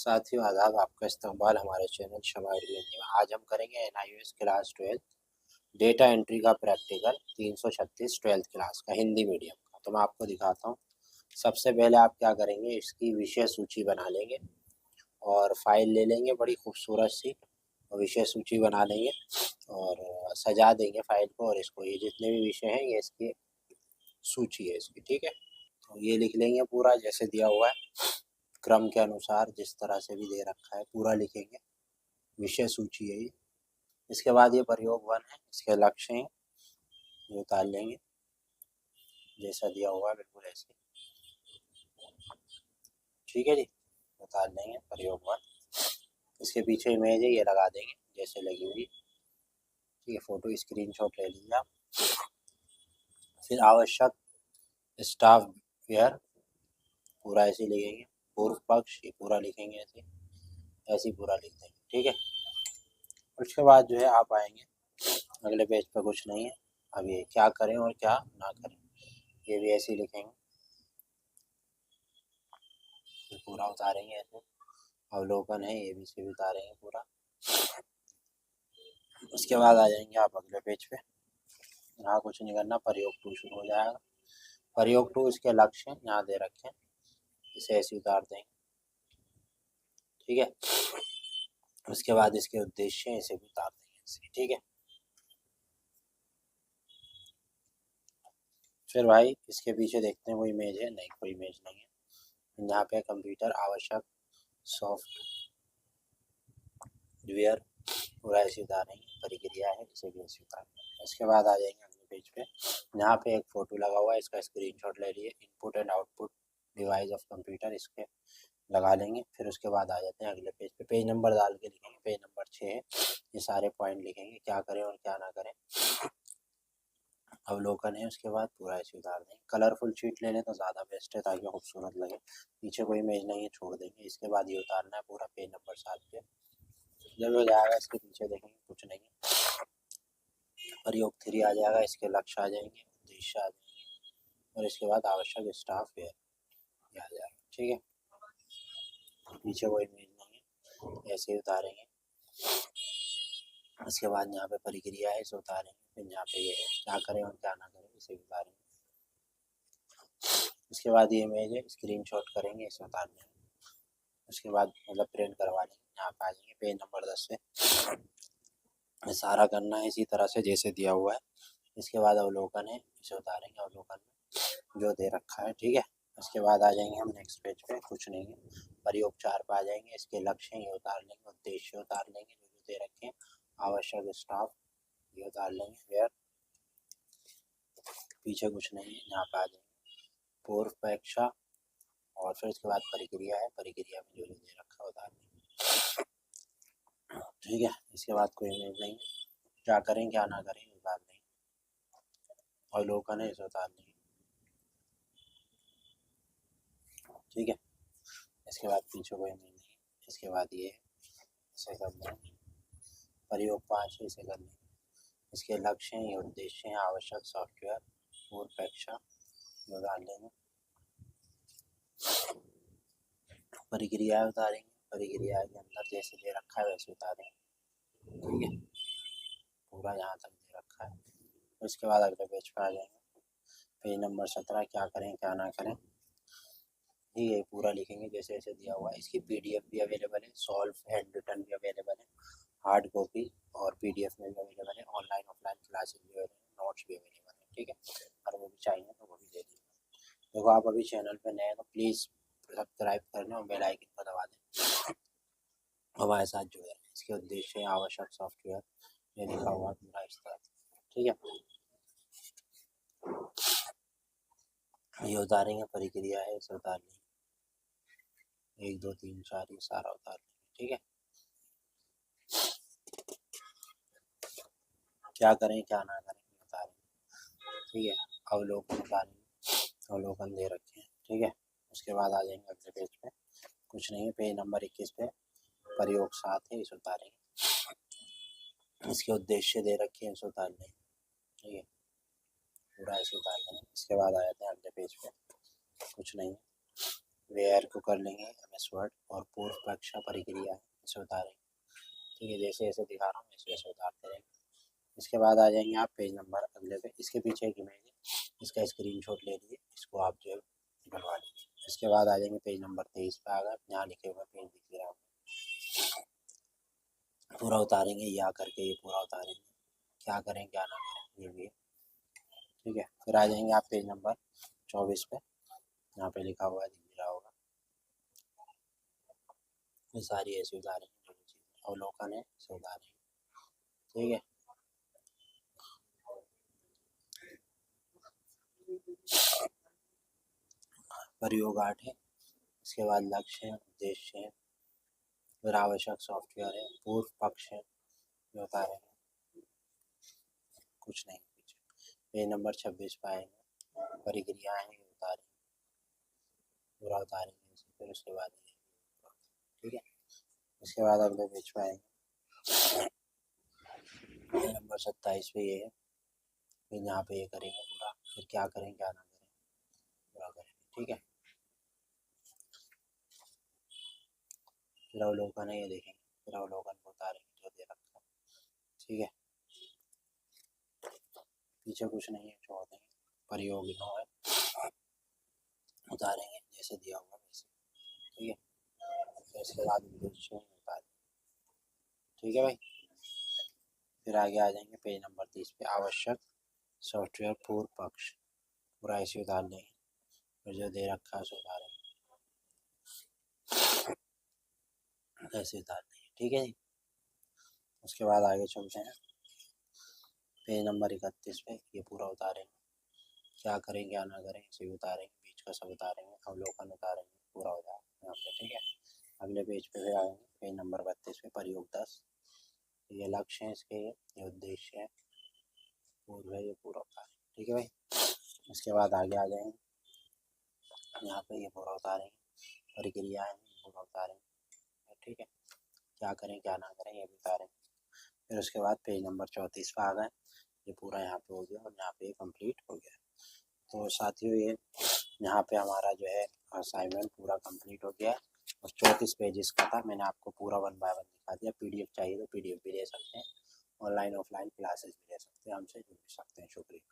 साथियों आदाब, आपका इस्तकबाल हमारे चैनल शमाइल हिंदी में। आज हम करेंगे NIOS क्लास 12 डेटा एंट्री का प्रैक्टिकल 336 ट्वेल्थ क्लास का हिंदी मीडियम का। तो मैं आपको दिखाता हूँ। सबसे पहले आप क्या करेंगे, इसकी विषय सूची बना लेंगे और फाइल ले लेंगे बड़ी खूबसूरत सी, विषय सूची बना लेंगे और सजा देंगे फाइल को। और इसको ये जितने भी विषय हैं ये इसकी सूची है इसकी, ठीक है। तो ये लिख लेंगे पूरा जैसे दिया हुआ है, क्रम के अनुसार जिस तरह से भी दे रखा है पूरा लिखेंगे। विषय सूची है ये। इसके बाद ये प्रयोग 1 है, इसके लक्ष्य हैं ये उतार लेंगे जैसा दिया हुआ है बिल्कुल ऐसे, ठीक है जी। उतार लेंगे प्रयोग 1। इसके पीछे इमेज है ये लगा देंगे जैसे लगी हुई, ठीक है। फोटो स्क्रीनशॉट ले लीजिए आप। फिर आवश्यक स्टाफ वेयर पूरा ऐसे लिखेंगे। पूर्व पक्ष ये पूरा लिखेंगे ऐसे, ऐसे ही पूरा लिख देंगे, ठीक है। उसके बाद जो है आप आएंगे अगले पेज पर, कुछ नहीं है। अब ये क्या करें और क्या ना करें ये भी ऐसे ही लिखेंगे, फिर पूरा उतारेंगे ऐसे। अवलोकन है ये भी से भी उतारेंगे पूरा। उसके बाद आ जाएंगे आप अगले पेज पे। यहाँ कुछ नहीं करना, प्रयोग 2 शुरू हो जाएगा। प्रयोग 2 इसके लक्ष्य यहाँ दे रखे हैं, इसे ऐसे उतार देंगे, ठीक है। उसके बाद इसके उद्देश्य इसे भी उतार देंगे ऐसे, ठीक है। फिर भाई इसके पीछे देखते हैं कोई इमेज है, नहीं कोई इमेज नहीं है। यहाँ पे कंप्यूटर आवश्यक सॉफ्टवेयर पूरा ऐसे उतारेंगे, प्रक्रिया है इसे भी ऐसे उतारेंगे। इसके बाद आ जाएंगे अगले पेज पे। यहाँ पे एक फोटो लगा हुआ है, इसका स्क्रीनशॉट ले लिए। Input and output device of computer इसके लगा लेंगे। फिर उसके बाद आ जाते हैं अगले पेज पे, पेज नंबर डाल के लिखेंगे। पेज नंबर 6 है, ये सारे पॉइंट लिखेंगे क्या करें और क्या ना करें। अवलोकन है, उसके बाद पूरा ऐसे उतार देंगे। कलरफुल शीट ले लें तो ज़्यादा बेस्ट है ताकि खूबसूरत लगे। पीछे कोई इमेज नहीं है, छोड़ देंगे। इसके बाद ये उतारना है पूरा पेज नंबर 7 पे। जब हो जाएगा इसके पीछे देखेंगे कुछ नहीं है। प्रयोग 3 आ जाएगा, इसके लक्ष्य आ जाएंगे, उद्देश्य आ जाएंगे और इसके बाद आवश्यक स्टाफ है ये आ जाएगा, ठीक है। पीछे कोई इमेज नहीं है, ऐसे ही उतारेंगे। उसके बाद यहाँ पे प्रक्रिया है इसे उतारेंगे। फिर यहाँ पे ये है क्या करें और क्या ना करें इसे उतारेंगे। उसके बाद ये इमेज है, स्क्रीनशॉट करेंगे, इसे उतारने। उसके बाद मतलब प्रिंट करवा लेंगे। यहाँ पे आ जाएंगे पेज नंबर 10 से। सारा करना है इसी तरह से जैसे दिया हुआ है। इसके बाद अवलोकन है, इसे उतारेंगे अवलोकन में जो दे रखा है, ठीक है। उसके बाद आ जाएंगे हम नेक्स्ट पेज पे, कुछ नहीं है। प्रयोग 4 पे आ जाएंगे, इसके लक्ष्य ये उतार लेंगे, उद्देश्य उतार लेंगे जो जो दे रखे हैं। आवश्यक स्टाफ ये उतार लेंगे, वेयर पीछे कुछ नहीं है। यहाँ पे आ जाएंगे पूर्व परीक्षा और फिर उसके बाद प्रक्रिया है, प्रक्रिया में जो जो दे रखा है उतार लेंगे, ठीक है। इसके बाद कोई इमेज नहीं है, क्या करें क्या ना करें उतार लेंगे। अवलोकन है इसे उतार लेंगे, ठीक है। इसके बाद पीछे कोई इमेज नहीं है। इसके बाद ये इसे कर लेंगे। प्रयोग 5 है, इसे कर लेंगे। इसके लक्ष्य हैं, ये उद्देश्य हैं। आवश्यक सॉफ्टवेयर पूर्व परीक्षा जो डाल लेंगे। प्रक्रिया उतारेंगे, प्रक्रिया के अंदर जैसे दे रखा है वैसे उतारेंगे, ठीक है। पूरा यहाँ तक दे रखा है। उसके बाद अगले पेज पे आ जाएंगे। पेज नंबर 17 क्या करें क्या ना करें ये पूरा लिखेंगे जैसे जैसे दिया हुआ है। इसकी PDF भी अवेलेबल है, सॉल्व हैंड रिटन भी अवेलेबल है, हार्ड कॉपी और PDF में भी अवेलेबल है। ऑनलाइन ऑफलाइन क्लासेस भी अवेलेबल है, नोट्स भी अवेलेबल है, ठीक है। अगर वो भी चाहिए तो वो भी दे दीजिए। देखो आप अभी चैनल पे नए हैं तो प्लीज़ सब्सक्राइब कर लें और बेल आइकन को दबा दें, हमारे साथ जुड़े रहें। इसके उद्देश्य आवश्यक सॉफ्टवेयर ये लिखा हुआ पूरा इस तरह, ठीक है। ये उतारेंगे, प्रक्रिया है इसे उतार लेंगे। 1 2 3 4 ये सारा उतार लेंगे, ठीक है। क्या करें क्या ना करें उतारेंगे, ठीक है। अवलोकन उतारेंगे, अवलोकन दे रखे हैं, ठीक है। उसके बाद आ जाएंगे अगले पेज पे, कुछ नहीं है। पेज नंबर 21 पे प्रयोग 7 है, इसे उतारेंगे। इसके उद्देश्य दे रखे हैं, इसे उतार लेंगे, ठीक है। पूरा इसे उतार लेंगे। इसके बाद आ जाते हैं अगले पेज पे, कुछ नहीं है। वेयर को कर लेंगे MS वर्ड और पूर्व परीक्षा प्रक्रिया इसे उतारेंगे। ठीक है, जैसे जैसे दिखा रहा हूँ वैसे वैसे उतारते रहेंगे। इसके बाद आ जाएंगे आप पेज नंबर अगले पे, इसके पीछे एक इमेज है, इसका स्क्रीनशॉट ले लीजिए, इसको आप जो है बनवा लीजिए। इसके बाद आ जाएंगे पेज नंबर 23 पे, आ गए यहाँ लिखे हुए पेज दिख रहा है, पूरा उतारेंगे, या करके ये पूरा उतारेंगे, क्या करें क्या ना करें ये भी है। ठीक है, फिर आ जाएंगे आप पेज नंबर 24 पे, यहाँ पे लिखा हुआ है, दिख रहा होगा, ये सारी ऐसी उतारेंगे जो चीज़ें अवलोकन है इसे उतारेंगे। ठीक है, प्रयोग 8 है, इसके बाद लक्ष्य है, उद्देश्य है, फिर आवश्यक सॉफ्टवेयर है, पूर्व पक्ष है, ये उतारेंगे, कुछ नहीं पीछे। पेज नंबर 26 पे आएंगे, प्रक्रियाएँ हैं उतारेंगे, पूरा उतारेंगे इसे, फिर उसके बाद ठीक है। उसके बाद अगले पेज पे आएंगे, पेज नंबर 27 पे ये है, फिर यहाँ पे ये करेंगे पूरा, फिर क्या करें क्या ना करें पूरा करेंगे। ठीक है, फिर अवलोकन है, ये देखेंगे, फिर अवलोकन को उतारेंगे जो दे रखा है। ठीक है, पीछे कुछ नहीं है, छोड़ देंगे, प्रयोग 9 है, उतारेंगे जैसे दिया हुआ वैसे। ठीक है, फिर इसके बाद उद्देश्य उतारेंगे। ठीक है भाई, फिर आगे आ जाएंगे पेज नंबर 30 पे, आवश्यक सॉफ्टवेयर पूर्व पक्ष, पूरा ऐसे उतार देंगे, फिर जो दे रखा है उसे उतारेंगे, ऐसे उतार देंगे। ठीक है जी, उसके बाद आगे चलते हैं पेज नंबर 31 पे, ये पूरा उतारेंगे, क्या करें क्या ना करें इसे भी उतारेंगे, बीच का सब उतारेंगे, अवलोकन उतारेंगे, पूरा उतारेंगे यहाँ पे। ठीक है, अगले पेज पे फिर आएंगे पेज नंबर 32 पे, प्रयोग 10, ये लक्ष्य है इसके, ये उद्देश्य है, पूर्व है, ये पूरा उतारेंगे। ठीक है भाई, उसके बाद आगे आ जाएंगे, यहाँ पे ये पूरा उतारेंगे, प्रक्रिया है पूरा उतारेंगे। ठीक है, क्या करें क्या ना करें ये भी उतारेंगे। फिर उसके बाद पेज नंबर 34 पे आ गए, ये पूरा यहाँ पे हो गया और यहाँ पे कंप्लीट हो गया। तो साथियों ये यहाँ पे हमारा जो है असाइनमेंट पूरा कंप्लीट हो गया और 34 पेजेस का था, मैंने आपको पूरा 1 बाय 1 दिखा दिया। PDF चाहिए तो PDF भी ले सकते हैं, ऑनलाइन ऑफलाइन क्लासेस भी ले सकते हैं, हमसे जुड़ भी सकते हैं। शुक्रिया।